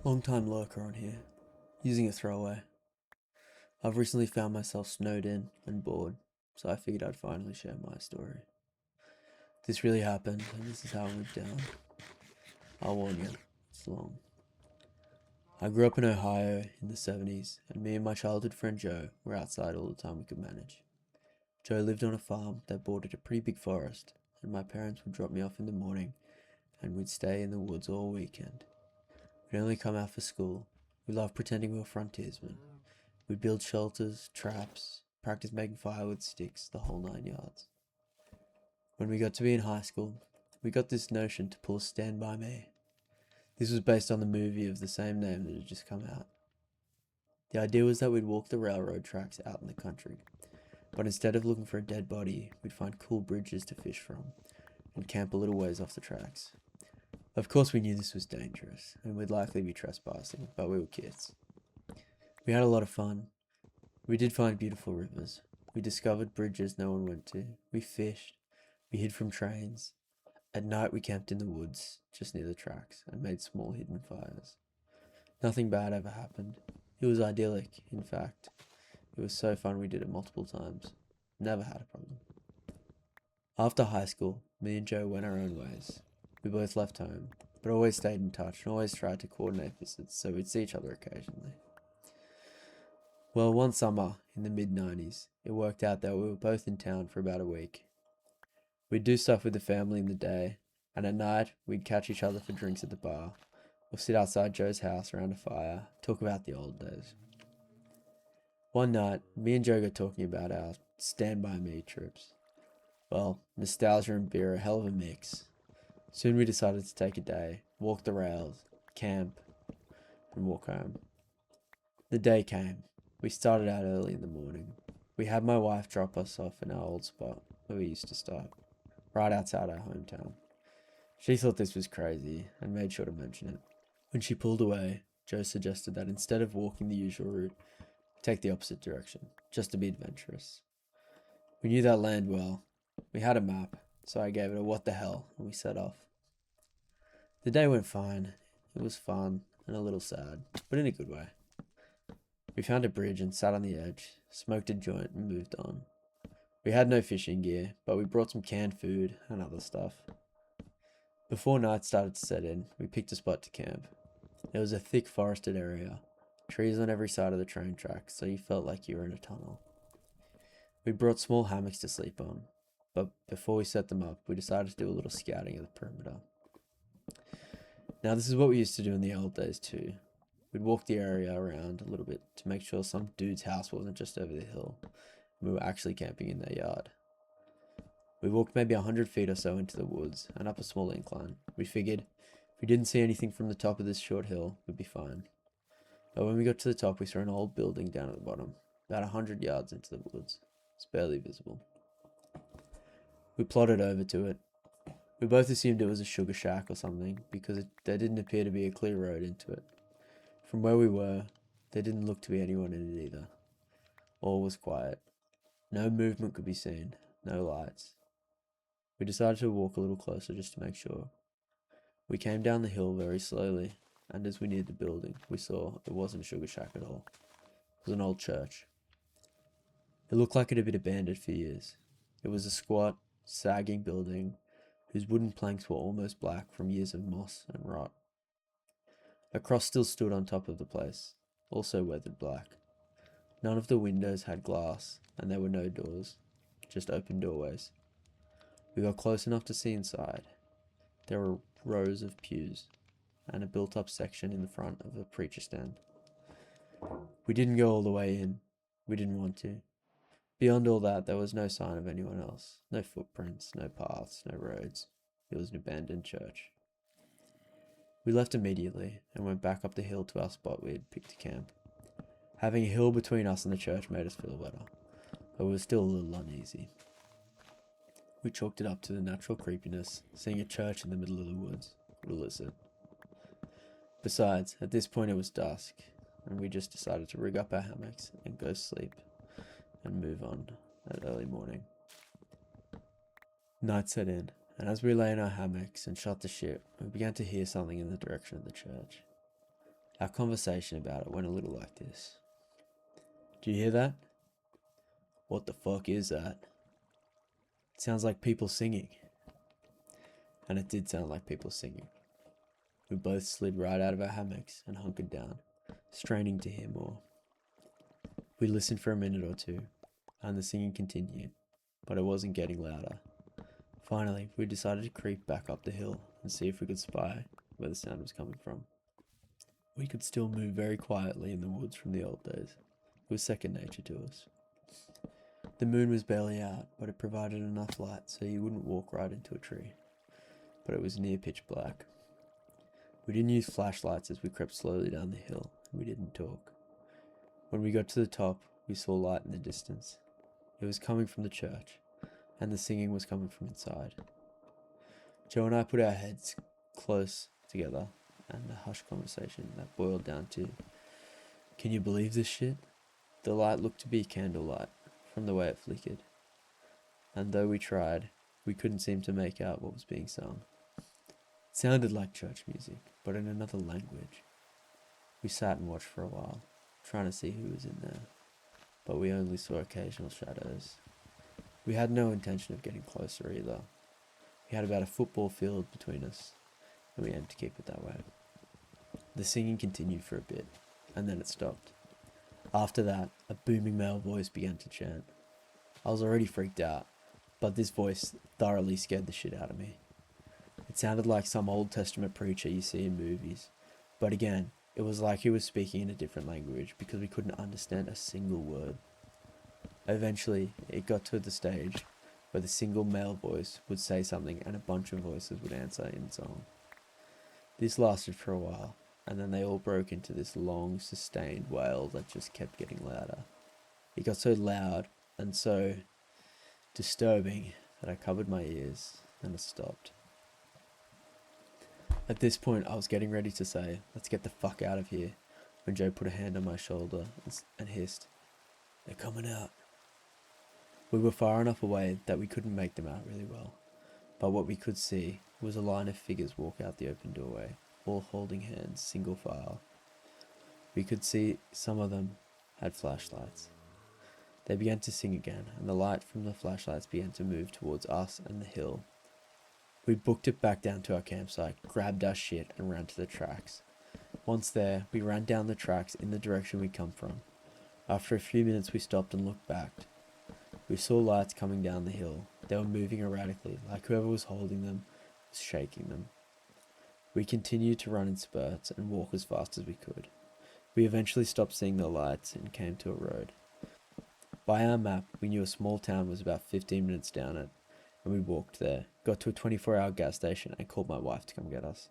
Long time lurker on here, using a throwaway. I've recently found myself snowed in and bored, so I figured I'd finally share my story. This really happened, and this is how it went down. I'll warn you, it's long. I grew up in Ohio in the 70s, and me and my childhood friend Joe were outside all the time we could manage. Joe lived on a farm that bordered a pretty big forest, and my parents would drop me off in the morning, and we'd stay in the woods all weekend. We'd only come out for school. We loved pretending we were frontiersmen. We'd build shelters, traps, practice making fire with sticks, the whole 9 yards. When we got to be in high school, we got this notion to pull a Stand By Me. This was based on the movie of the same name that had just come out. The idea was that we'd walk the railroad tracks out in the country, but instead of looking for a dead body, we'd find cool bridges to fish from and camp a little ways off the tracks. Of course, we knew this was dangerous and we'd likely be trespassing, but we were kids. We had a lot of fun. We did find beautiful rivers. We discovered bridges no one went to. We fished. We hid from trains. At night, we camped in the woods, just near the tracks, and made small hidden fires. Nothing bad ever happened. It was idyllic, in fact. It was so fun we did it multiple times. Never had a problem. After high school, me and Joe went our own ways. We both left home, but always stayed in touch and always tried to coordinate visits so we'd see each other occasionally. Well, one summer in the mid 90s, it worked out that we were both in town for about a week. We'd do stuff with the family in the day, and at night, we'd catch each other for drinks at the bar, or sit outside Joe's house around a fire, talk about the old days. One night, me and Joe got talking about our Stand By Me trips. Well, nostalgia and beer are a hell of a mix. Soon we decided to take a day, walk the rails, camp, and walk home. The day came. We started out early in the morning. We had my wife drop us off in our old spot where we used to stop, right outside our hometown. She thought this was crazy and made sure to mention it. When she pulled away, Joe suggested that instead of walking the usual route, take the opposite direction, just to be adventurous. We knew that land well. We had a map, so I gave it a what the hell and we set off. The day went fine. It was fun and a little sad, but in a good way. We found a bridge and sat on the edge, smoked a joint and moved on. We had no fishing gear, but we brought some canned food and other stuff. Before night started to set in, we picked a spot to camp. It was a thick forested area, trees on every side of the train tracks, so you felt like you were in a tunnel. We brought small hammocks to sleep on, but before we set them up, we decided to do a little scouting of the perimeter. Now, this is what we used to do in the old days too. We'd walk the area around a little bit to make sure some dude's house wasn't just over the hill. We were actually camping in their yard. We walked maybe 100 feet or so into the woods and up a small incline. We figured if we didn't see anything from the top of this short hill, we'd be fine. But when we got to the top, we saw an old building down at the bottom, about 100 yards into the woods. It's barely visible. We plodded over to it. We both assumed it was a sugar shack or something because there didn't appear to be a clear road into it. From where we were, there didn't look to be anyone in it either. All was quiet. No movement could be seen, no lights. We decided to walk a little closer just to make sure. We came down the hill very slowly, and as we neared the building, we saw it wasn't a sugar shack at all. It was an old church. It looked like it had been abandoned for years. It was a squat, sagging building whose wooden planks were almost black from years of moss and rot. A cross still stood on top of the place, also weathered black. None of the windows had glass, and there were no doors, just open doorways. We got close enough to see inside. There were rows of pews, and a built-up section in the front of a preacher stand. We didn't go all the way in. We didn't want to. Beyond all that, there was no sign of anyone else. No footprints, no paths, no roads. It was an abandoned church. We left immediately and went back up the hill to our spot we had picked to camp. Having a hill between us and the church made us feel better, but we were still a little uneasy. We chalked it up to the natural creepiness, seeing a church in the middle of the woods would elicit. Besides, at this point it was dusk, and we just decided to rig up our hammocks and go sleep and move on at early morning. Night set in, and as we lay in our hammocks and shut the ship, we began to hear something in the direction of the church. Our conversation about it went a little like this. Do you hear that? What the fuck is that? It sounds like people singing. And it did sound like people singing. We both slid right out of our hammocks and hunkered down, straining to hear more. We listened for a minute or two, and the singing continued, but it wasn't getting louder. Finally, we decided to creep back up the hill and see if we could spy where the sound was coming from. We could still move very quietly in the woods from the old days. It was second nature to us. The moon was barely out, but it provided enough light so you wouldn't walk right into a tree. But it was near pitch black. We didn't use flashlights as we crept slowly down the hill, and we didn't talk. When we got to the top, we saw light in the distance. It was coming from the church, and the singing was coming from inside. Joe and I put our heads close together, and a hushed conversation that boiled down to, "Can you believe this shit?" The light looked to be candlelight, from the way it flickered, and though we tried, we couldn't seem to make out what was being sung. It sounded like church music, but in another language. We sat and watched for a while, trying to see who was in there, but we only saw occasional shadows. We had no intention of getting closer either. We had about a football field between us, and we aimed to keep it that way. The singing continued for a bit, and then it stopped. After that, a booming male voice began to chant. I was already freaked out, but this voice thoroughly scared the shit out of me. It sounded like some Old Testament preacher you see in movies, but again, it was like he was speaking in a different language because we couldn't understand a single word. Eventually, it got to the stage where the single male voice would say something and a bunch of voices would answer in song. This lasted for a while, and then they all broke into this long, sustained wail that just kept getting louder. It got so loud and so disturbing that I covered my ears and it stopped. At this point, I was getting ready to say, "Let's get the fuck out of here," when Joe put a hand on my shoulder and hissed, "They're coming out." We were far enough away that we couldn't make them out really well, but what we could see was a line of figures walk out the open doorway, all holding hands, single file. We could see some of them had flashlights. They began to sing again, and the light from the flashlights began to move towards us and the hill. We booked it back down to our campsite, grabbed our shit, and ran to the tracks. Once there, we ran down the tracks in the direction we'd come from. After a few minutes, we stopped and looked back. We saw lights coming down the hill. They were moving erratically, like whoever was holding them was shaking them. We continued to run in spurts and walk as fast as we could. We eventually stopped seeing the lights and came to a road. By our map, we knew a small town was about 15 minutes down it, and we walked there, got to a 24-hour gas station, and called my wife to come get us.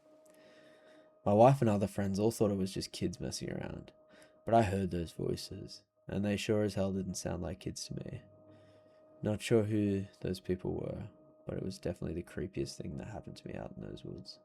My wife and other friends all thought it was just kids messing around, but I heard those voices, and they sure as hell didn't sound like kids to me. Not sure who those people were, but it was definitely the creepiest thing that happened to me out in those woods.